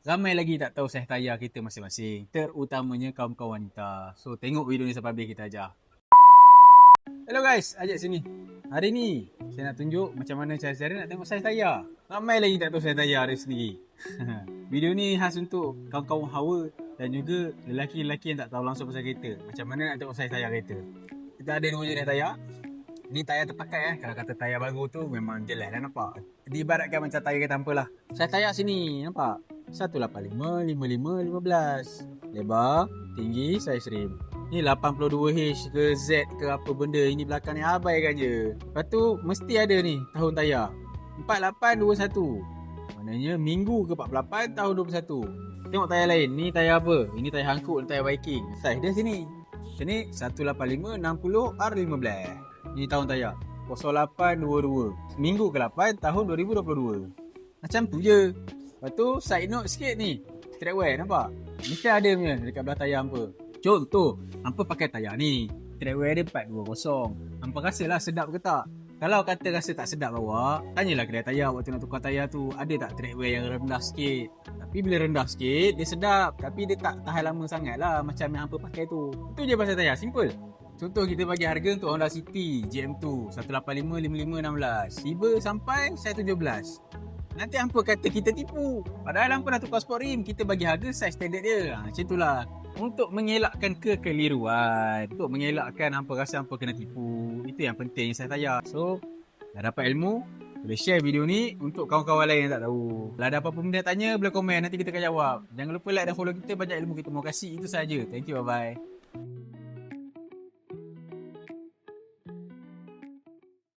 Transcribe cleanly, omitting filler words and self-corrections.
ramai lagi tak tahu saiz tayar kita masing-masing. Terutamanya kaum-kaum wanita. So, tengok video ni sampai habis kita ajar. Hello guys, ajak sini. Hari ni, saya nak tunjuk macam mana cara-cara nak tengok saiz tayar. Ramai lagi tak tahu saiz tayar dia sendiri. Video ni khas untuk kaum-kaum hawa dan juga lelaki-lelaki yang tak tahu langsung pasal kereta. Macam mana nak tengok saiz tayar kereta. Kita ada dua jenis tayar. Ni tayar terpakai. Kalau kata tayar baru tu memang jelas dah nampak. Diibaratkan macam tayar kereta hampa lah. Saiz tayar sini, nampak? 185, 55, 15. Lebar, tinggi, saiz rim. Ni 82H ke Z ke apa benda. Ini belakang ni abaikan je. Lepas tu mesti ada ni tahun tayar 4821. Maknanya minggu ke 48 tahun 21. Tengok tayar lain. Ni tayar apa? Ini tayar Hankook, tayar Viking. Saiz dia sini. Sini 185 60 R15. Ni tahun tayar 0822. Minggu ke-8 tahun 2022. Macam tu je. Lepas tu side note sikit ni. Track wear nampak? Mesti ada punya dekat belah tayar hampa. Contoh, hampa pakai tayar ni. Track wear dia 420. Hampa rasalah sedap ke tak? Kalau kata rasa tak sedap awak, tanyalah kedai tayar waktu nak tukar tayar tu. Ada tak track wear yang rendah sikit? Tapi bila rendah sikit, dia sedap. Tapi dia tak tahan lama sangat lah macam yang hampa pakai tu. Itu je pasal tayar, simple. Contoh kita bagi harga untuk Honda City GM2 185 55 16. Tiba sampai 117. Nanti hampa kata kita tipu. Padahal hampa nak tukar sport rim, kita bagi harga saiz standard dia. Macam itulah. Untuk mengelakkan kekeliruan, untuk mengelakkan hampa rasa hampa kena tipu. Itu yang penting saiz tayar. So, dah dapat ilmu, boleh share video ni untuk kawan-kawan lain yang tak tahu. Kalau ada apa-apa benda nak tanya, boleh komen, nanti kita akan jawab. Jangan lupa like dan follow kita, banyak ilmu kita mau kasih. Itu saja. Thank you, bye-bye.